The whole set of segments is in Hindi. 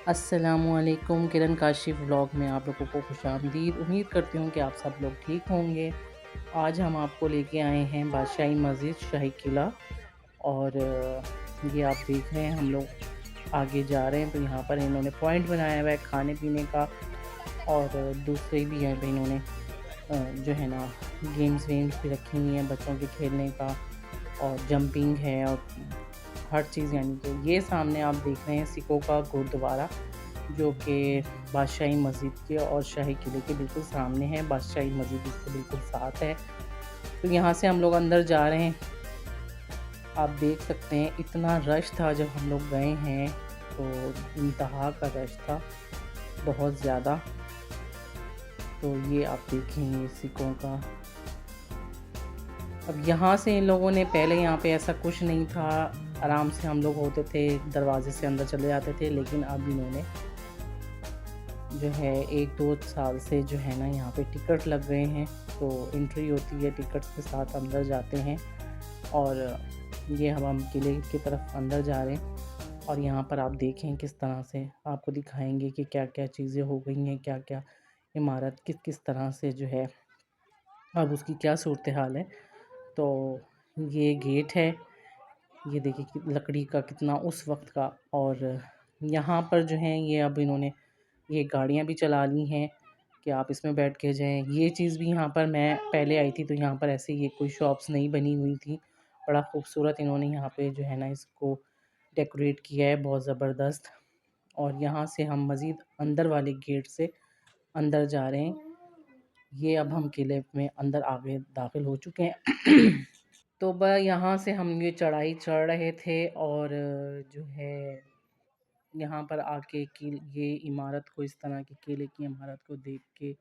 अस्सलामुअलैकुम, किरण काशिफ़ व्लॉग में आप लोगों को खुशामदीद। उम्मीद करती हूँ कि आप सब लोग ठीक होंगे। आज हम आपको लेके आए हैं बादशाही मस्जिद, शाही किला। और ये आप देख रहे हैं हम लोग आगे जा रहे हैं तो यहाँ पर इन्होंने पॉइंट बनाया हुआ है खाने पीने का। और दूसरे भी यहाँ पे इन्होंने जो है ना गेम्स वेम्स भी रखी हुई हैं बच्चों के खेलने का। और जंपिंग है और हर चीज़, यानी कि ये सामने आप देख रहे हैं सिखों का गुरुद्वारा, जो कि बादशाही मस्जिद के और शाही किले के बिल्कुल सामने है। बादशाही मस्जिद इसके बिल्कुल साथ है। तो यहाँ से हम लोग अंदर जा रहे हैं। आप देख सकते हैं इतना रश था जब हम लोग गए हैं, तो इंतहा का रश था, बहुत ज़्यादा। तो ये आप देखेंगे सिखों का। अब यहाँ से इन लोगों ने, पहले यहाँ पे ऐसा कुछ नहीं था, आराम से हम लोग होते थे, दरवाजे से अंदर चले जाते थे। लेकिन अब इन्होंने जो है 1-2 साल से जो है ना यहाँ पे टिकट लग गए हैं। तो एंट्री होती है, टिकट के साथ अंदर जाते हैं। और ये हम किले की तरफ अंदर जा रहे हैं। और यहाँ पर आप देखें किस तरह से आपको दिखाएंगे कि क्या क्या चीज़ें हो गई हैं, क्या क्या इमारत किस किस तरह से जो है अब उसकी क्या सूरत हाल है। तो ये गेट है, ये देखिए कि लकड़ी का कितना उस वक्त का। और यहाँ पर जो है ये अब इन्होंने ये गाड़ियाँ भी चला ली हैं कि आप इसमें बैठ के जाएँ। ये चीज़ भी यहाँ पर, मैं पहले आई थी तो यहाँ पर ऐसे ये कोई शॉप्स नहीं बनी हुई थी। बड़ा खूबसूरत इन्होंने यहाँ पे जो है ना इसको डेकोरेट किया है, बहुत ज़बरदस्त। और यहाँ से हम मज़ीद अंदर वाले गेट से अंदर जा रहे हैं। ये अब हम किले में अंदर आगे दाखिल हो चुके हैं। तो यहाँ से हम ये चढ़ाई चढ़ रहे थे। और जो है यहाँ पर आके कि ये इमारत को, इस तरह की किले की इमारत को देख के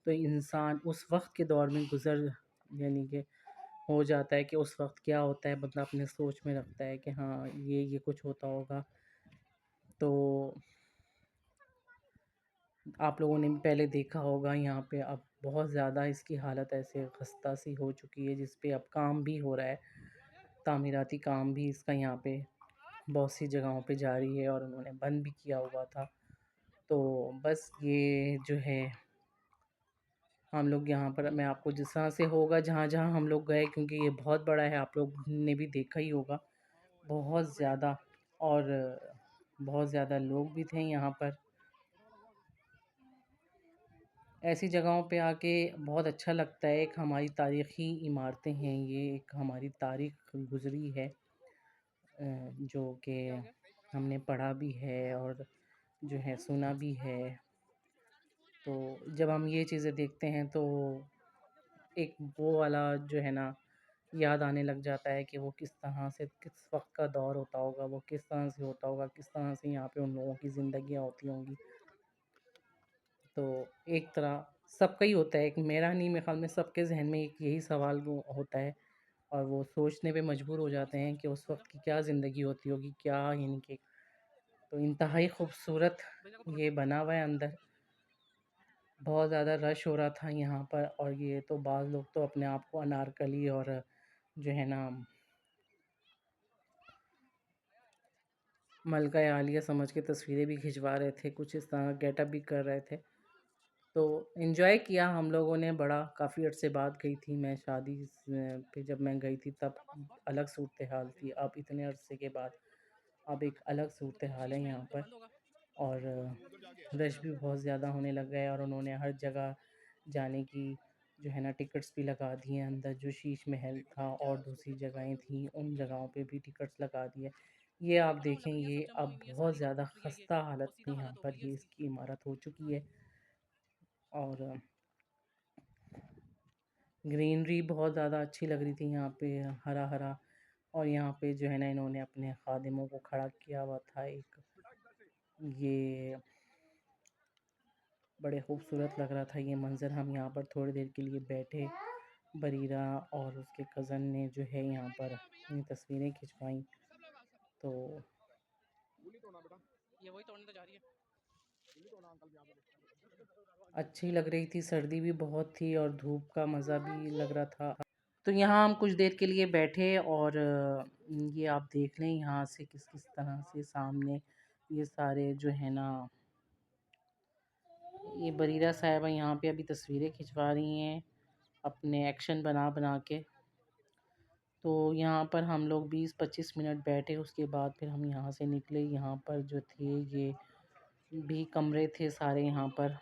तो इंसान उस वक्त के दौर में गुज़र, यानी कि हो जाता है कि उस वक्त क्या होता है, बंदा अपने सोच में रखता है कि हाँ ये कुछ होता होगा। तो आप लोगों ने भी पहले देखा होगा यहाँ पे अब बहुत ज़्यादा इसकी हालत ऐसे खस्ता सी हो चुकी है, जिस पे अब काम भी हो रहा है, तामीराती काम भी इसका यहाँ पे बहुत सी जगहों पे जारी है और उन्होंने बंद भी किया हुआ था। तो बस ये जो है हम लोग यहाँ पर, मैं आपको जिस तरह से होगा जहाँ जहाँ हम लोग गए, क्योंकि ये बहुत बड़ा है, आप लोग ने भी देखा ही होगा, बहुत ज़्यादा। और बहुत ज़्यादा लोग भी थे यहाँ पर। ऐसी जगहों पे आके बहुत अच्छा लगता है। एक हमारी तारीख़ी इमारतें हैं, ये एक हमारी तारीख़ गुज़री है, जो कि हमने पढ़ा भी है और जो है सुना भी है। तो जब हम ये चीज़ें देखते हैं तो एक वो वाला जो है ना याद आने लग जाता है कि वो किस तरह से, किस वक्त का दौर होता होगा, वो किस तरह से होता होगा, किस तरह से यहाँ पे उन लोगों की ज़िंदगियाँ होती होंगी। तो एक तरह सबका ही होता है, एक मेरा नहीं, मेरे ख्याल में सबके जहन में एक यही सवाल वो होता है। और वो सोचने पे मजबूर हो जाते हैं कि उस वक्त की क्या ज़िंदगी होती होगी, क्या, यानी कि। तो इंतहाई खूबसूरत ये बना हुआ है अंदर। बहुत ज़्यादा रश हो रहा था यहाँ पर। और ये तो बाज़ लोग तो अपने आप को अनारकली और जो है ना मलका आलिया समझ के तस्वीरें भी खिंचवा रहे थे, कुछ इस तरह गेटअप भी कर रहे थे। तो एंजॉय किया हम लोगों ने बड़ा। काफ़ी अर्से बाद गई थी मैं, शादी पे जब मैं गई थी तब अलग सूरत हाल थी, अब इतने अरसे के बाद अब एक अलग सूरत हाल है यहाँ पर। और रश भी बहुत ज़्यादा होने लग गया है और उन्होंने हर जगह जाने की जो है ना टिकट्स भी लगा दिए हैं। अंदर जो शीश महल था और दूसरी जगहें थी, उन जगहों पे भी टिकट्स लगा दिए। ये आप देखें, ये अब बहुत ज़्यादा खस्ता हालत में यहाँ पर ये इसकी इमारत हो चुकी है। और ग्रीनरी बहुत ज़्यादा अच्छी लग रही थी यहाँ पे, हरा हरा। और यहाँ पे जो है ना इन्होंने अपने खादिमों को खड़ा किया हुआ था एक, ये बड़े खूबसूरत लग रहा था ये मंज़र। हम यहाँ पर थोड़ी देर के लिए बैठे, बरीरा और उसके कज़न ने जो है यहाँ पर ये तस्वीरें खिंचवाईं। तो अच्छी लग रही थी, सर्दी भी बहुत थी और धूप का मज़ा भी लग रहा था। तो यहाँ हम कुछ देर के लिए बैठे और ये आप देख लें यहाँ से किस किस तरह से सामने ये सारे जो है ना, ये बरीरा साहिबा यहाँ पे अभी तस्वीरें खिंचवा रही हैं अपने एक्शन बना बना के। तो यहाँ पर हम लोग 20-25 मिनट बैठे, उसके बाद फिर हम यहाँ से निकले। यहाँ पर जो थे ये भी कमरे थे सारे यहाँ पर,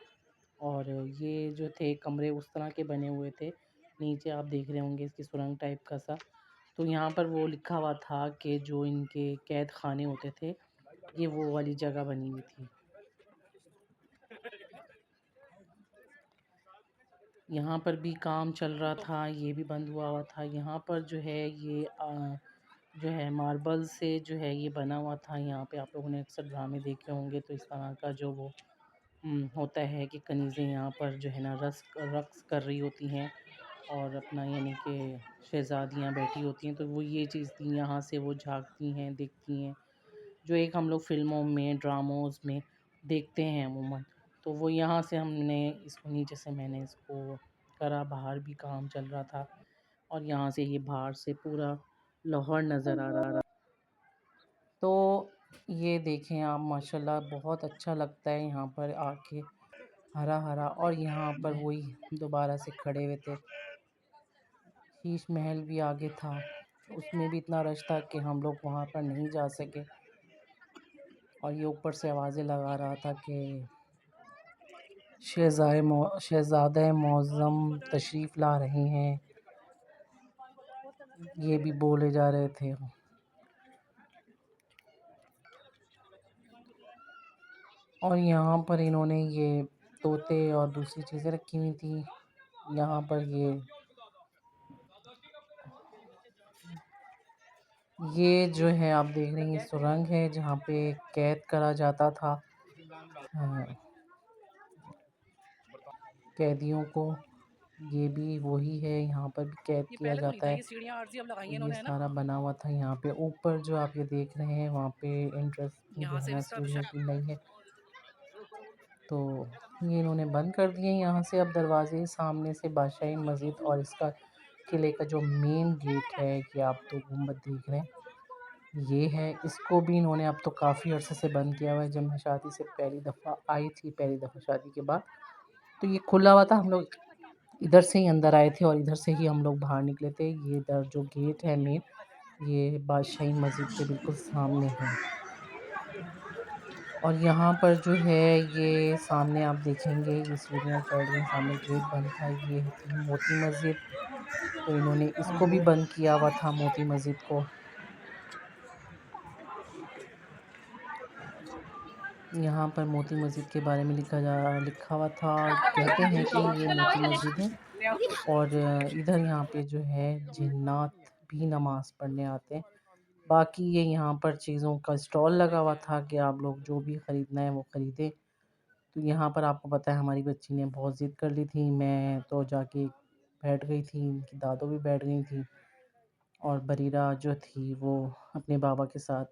और ये जो थे कमरे उस तरह के बने हुए थे। नीचे आप देख रहे होंगे इसकी सुरंग टाइप का सा। तो यहाँ पर वो लिखा हुआ था कि जो इनके कैद खाने होते थे, ये वो वाली जगह बनी हुई थी। यहाँ पर भी काम चल रहा था, ये भी बंद हुआ हुआ था। यहाँ पर जो है ये जो है मार्बल से जो है ये बना हुआ था। यहाँ पे आप लोगों ने अक्सर ड्रामे देखे होंगे, तो इस तरह का जो वो होता है कि कनीज़ें यहाँ पर जो है ना रक़्स कर रही होती हैं और अपना यानी कि शहज़ादियाँ बैठी होती हैं, तो वो ये चीज़ थी, यहाँ से वो झाँकती हैं, देखती हैं, जो एक हम लोग फ़िल्मों में, ड्रामोज़ में देखते हैं अमूमन। तो वो यहाँ से हमने इसको नीचे से मैंने इसको करा। बाहर भी काम चल रहा था और यहाँ से ये बाहर से पूरा लाहौर नज़र आ रहा। तो ये देखें आप, माशाल्लाह बहुत अच्छा लगता है यहाँ पर आके, हरा हरा। और यहाँ पर वही दोबारा से खड़े हुए थे। शीश महल भी आगे था, उसमें भी इतना रश था कि हम लोग वहाँ पर नहीं जा सके। और ये ऊपर से आवाज़ें लगा रहा था कि शहज़ादे मौज़म तशरीफ़ ला रहे हैं, ये भी बोले जा रहे थे। और यहाँ पर इन्होंने ये तोते और दूसरी चीज़ें रखी हुई थी। यहाँ पर ये जो है आप देख रहे हैं, सुरंग है जहाँ पे कैद करा जाता था कैदियों को। ये भी वही है, यहाँ पर भी कैद किया जाता है। ये सारा बना हुआ था। यहाँ पे ऊपर जो आप ये देख रहे हैं, वहाँ पे एंट्रेंस जो है ना सीढ़ियों की नहीं है, तो ये इन्होंने बंद कर दिए यहाँ से। अब दरवाजे सामने से बादशाही मस्जिद और इसका किले का जो मेन गेट है, ये आप तो गुम्बद देख रहे हैं, ये है। इसको भी इन्होंने अब तो काफ़ी अर्से से बंद किया हुआ है। जब मैं शादी से पहली दफ़ा आई थी, पहली दफ़ा शादी के बाद, तो ये खुला हुआ था। हम लोग इधर से ही अंदर आए थे और इधर से ही हम लोग बाहर निकले थे। ये इधर जो गेट है मेन, ये बादशाही मस्जिद के बिल्कुल सामने है। और यहाँ पर जो है ये सामने आप देखेंगे, ये सीढ़ियाँ चढ़ रही हैं, सामने गेट बंद था। ये थी मोती मस्जिद, तो इन्होंने इसको भी बंद किया हुआ था, मोती मस्जिद को। यहाँ पर मोती मस्जिद के बारे में लिखा हुआ था। कहते हैं कि ये मोती मस्जिद है और इधर यहाँ पे जो है जिन्नात भी नमाज़ पढ़ने आते हैं। बाकी ये यहाँ पर चीज़ों का स्टॉल लगा हुआ था कि आप लोग जो भी ख़रीदना है वो ख़रीदें। तो यहाँ पर आपको पता है हमारी बच्ची ने बहुत ज़िद कर ली थी, मैं तो जाके बैठ गई थी, इनकी दादो भी बैठ गई थी और बरीरा जो थी वो अपने बाबा के साथ।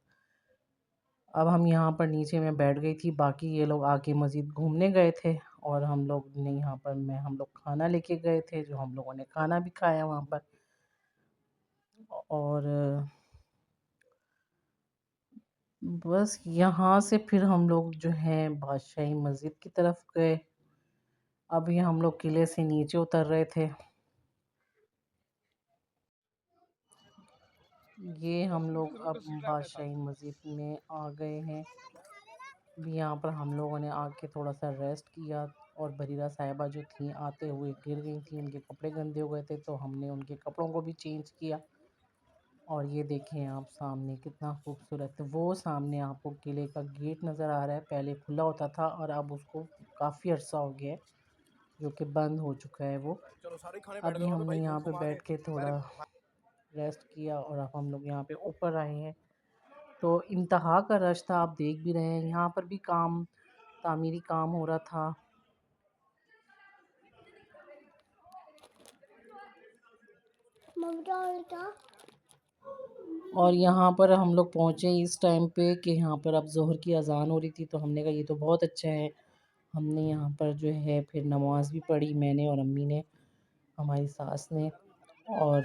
अब हम यहाँ पर नीचे मैं बैठ गई थी, बाकी ये लोग आके मस्जिद घूमने गए थे और हम लोग ने यहाँ पर हम लोग खाना लेके गए थे, जो हम लोगों ने खाना भी खाया वहाँ पर। और बस यहाँ से फिर हम लोग जो है बादशाही मस्जिद की तरफ गए। अभी हम लोग किले से नीचे उतर रहे थे। ये हम लोग अब बादशाही मस्जिद में आ गए हैं। भी यहाँ पर हम लोगों ने आके थोड़ा सा रेस्ट किया और बरीरा साहिबा जो थी आते हुए गिर गई थी, उनके कपड़े गंदे हो गए थे, तो हमने उनके कपड़ों को भी चेंज किया। और ये देखें आप सामने कितना खूबसूरत है। वो सामने आपको किले का गेट नज़र आ रहा है, पहले खुला होता था और अब उसको काफ़ी अर्सा हो गया है जो कि बंद हो चुका है वो। अभी हमने यहाँ पे बैठ के थोड़ा रेस्ट किया और अब हम लोग यहाँ पे ऊपर आए हैं। तो इंतहा का रश था, आप देख भी रहे हैं। यहाँ पर भी तामीरी काम हो रहा था। और यहाँ पर हम लोग पहुँचे इस टाइम पे कि यहाँ पर अब ज़ोहर की अज़ान हो रही थी, तो हमने कहा ये तो बहुत अच्छा है। हमने यहाँ पर जो है फिर नमाज़ भी पढ़ी, मैंने और अम्मी ने, हमारी सास ने। और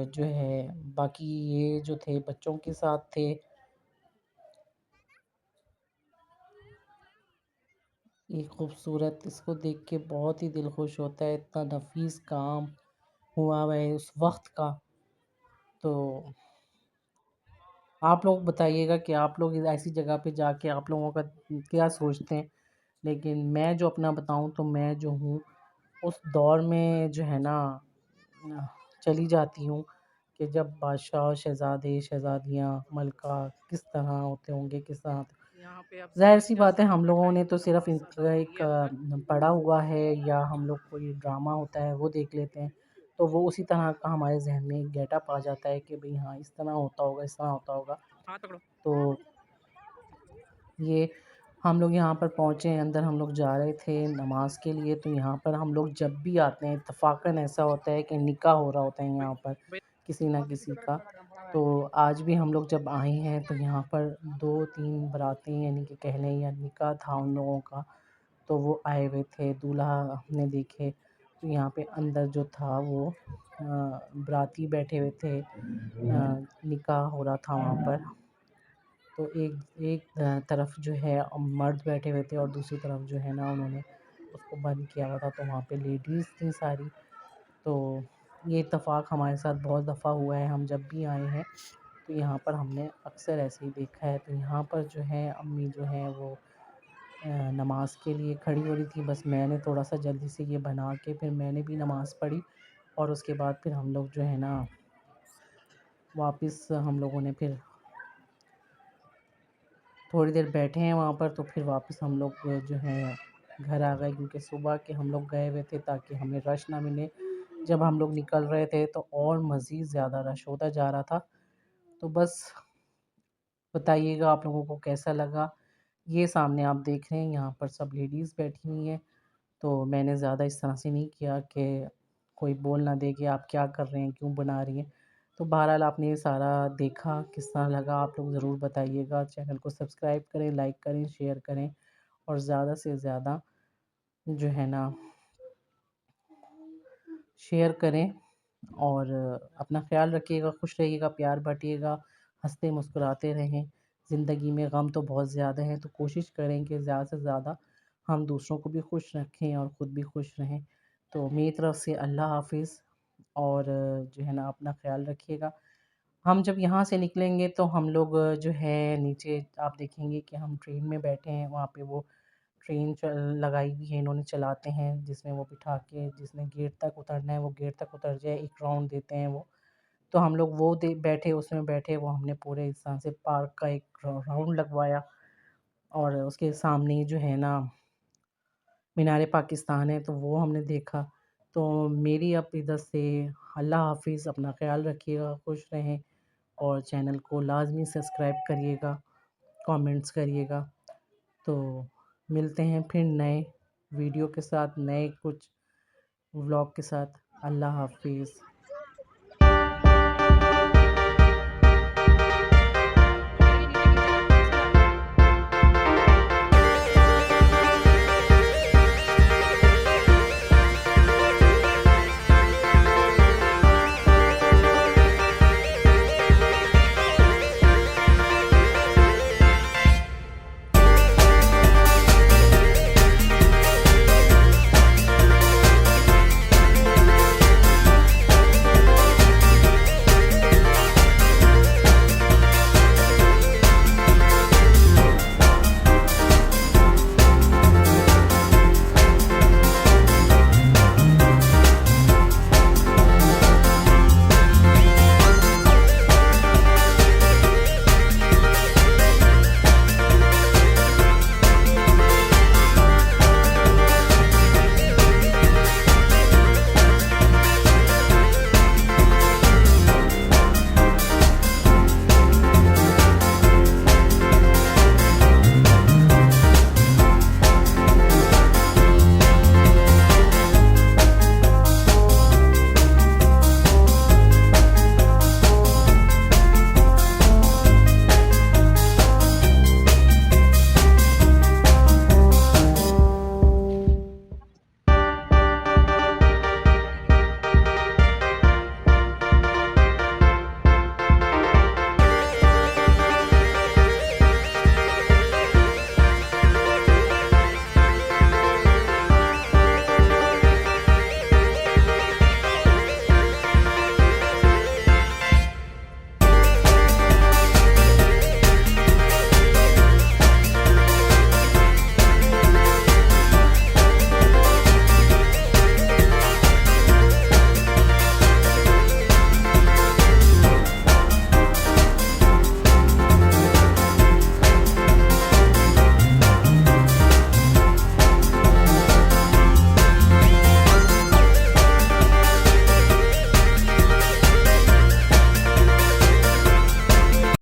जो है बाकी ये जो थे बच्चों के साथ थे। एक खूबसूरत, इसको देख के बहुत ही दिल खुश होता है, इतना नफीस काम हुआ हुआ है उस वक्त का। तो आप लोग बताइएगा कि आप लोग ऐसी जगह पे जाके आप लोगों का क्या सोचते हैं। लेकिन मैं जो अपना बताऊं तो मैं जो हूँ उस दौर में जो है ना अ, चली जाती हूँ कि जब बादशाह, शहज़ादे, शहज़ादियाँ, मलका किस तरह होते होंगे, किस तरह ज़ाहिर-सी बात है हम लोगों ने तो सिर्फ़ इनका एक पढ़ा हुआ है या हम लोग कोई ड्रामा होता है वो देख लेते हैं। तो वो उसी तरह का हमारे ज़हन में एक गेटअप आ जाता है कि भई हाँ, इस तरह होता होगा, इस तरह होता होगा। तो ये हम लोग यहाँ पर पहुँचे हैं, अंदर हम लोग जा रहे थे नमाज़ के लिए। तो यहाँ पर हम लोग जब भी आते हैं इत्तफ़ाक़न ऐसा होता है कि निकाह हो रहा होता है यहाँ पर किसी न किसी का। तो आज भी हम लोग जब आए हैं तो यहाँ पर 2-3 बारातें यानी कि कह लें या निकाह था उन लोगों का। तो वो आए हुए थे, दूल्हा हमने देखे। तो यहाँ पे अंदर जो था वो बाराती बैठे हुए थे, निकाह हो रहा था वहाँ पर। तो एक एक तरफ जो है मर्द बैठे हुए थे और दूसरी तरफ जो है ना उन्होंने उसको बंद किया हुआ था, तो वहाँ पे लेडीज़ थी सारी। तो ये इत्तेफ़ाक हमारे साथ बहुत दफ़ा हुआ है, हम जब भी आए हैं तो यहाँ पर हमने अक्सर ऐसे ही देखा है। तो यहाँ पर जो है अम्मी जो हैं वो नमाज़ के लिए खड़ी हो रही थी। बस मैंने थोड़ा-सा जल्दी से ये बना के फिर मैंने भी नमाज़ पढ़ी और उसके बाद फिर हम लोग जो है ना वापस हम लोगों ने फिर थोड़ी देर बैठे हैं वहाँ पर। तो फिर वापस हम लोग जो है घर आ गए क्योंकि सुबह के हम लोग गए हुए थे ताकि हमें रश ना मिले। जब हम लोग निकल रहे थे तो और मज़ीद ज़्यादा रश होता जा रहा था। तो बस बताइएगा आप लोगों को कैसा लगा। ये सामने आप देख रहे हैं यहाँ पर सब लेडीज़ बैठी हुई हैं। तो मैंने ज़्यादा इस तरह से नहीं किया कि कोई बोल ना दे कि आप क्या कर रहे हैं, क्यों बना रही हैं। तो बहरहाल आपने ये सारा देखा, किस तरह लगा आप लोग ज़रूर बताइएगा। चैनल को सब्सक्राइब करें, लाइक करें, शेयर करें और ज़्यादा से ज़्यादा जो है ना शेयर करें। और अपना ख़्याल रखिएगा, खुश रहिएगा, प्यार बाँटिएगा, हँसते मुस्कुराते रहें। ज़िंदगी में गम तो बहुत ज़्यादा हैं, तो कोशिश करें कि ज़्यादा से ज़्यादा हम दूसरों को भी खुश रखें और ख़ुद भी खुश रहें। तो मेरी तरफ़ से अल्लाह हाफ़िज़ और जो है ना अपना ख़्याल रखिएगा। हम जब यहाँ से निकलेंगे तो हम लोग जो है नीचे आप देखेंगे कि हम ट्रेन में बैठे हैं, वहाँ पे वो ट्रेन लगाई हुई है, इन्होंने चलाते हैं जिसमें वो बिठा के जिसने गेट तक उतरना है वो गेट तक उतर जाए, एक राउंड देते हैं वो। तो हम लोग वो दे बैठे उसमें बैठे, वो हमने पूरे इस तरह से पार्क का एक राउंड लगवाया और उसके सामने ही जो है ना मीनार पाकिस्तान है तो वो हमने देखा। तो मेरी अब इधर से अल्लाह हाफ़िज़, अपना ख़्याल रखिएगा, खुश रहें और चैनल को लाज़मी सब्सक्राइब करिएगा, कमेंट्स करिएगा। तो मिलते हैं फिर नए वीडियो के साथ, नए कुछ व्लॉग के साथ। अल्लाह हाफ़िज़।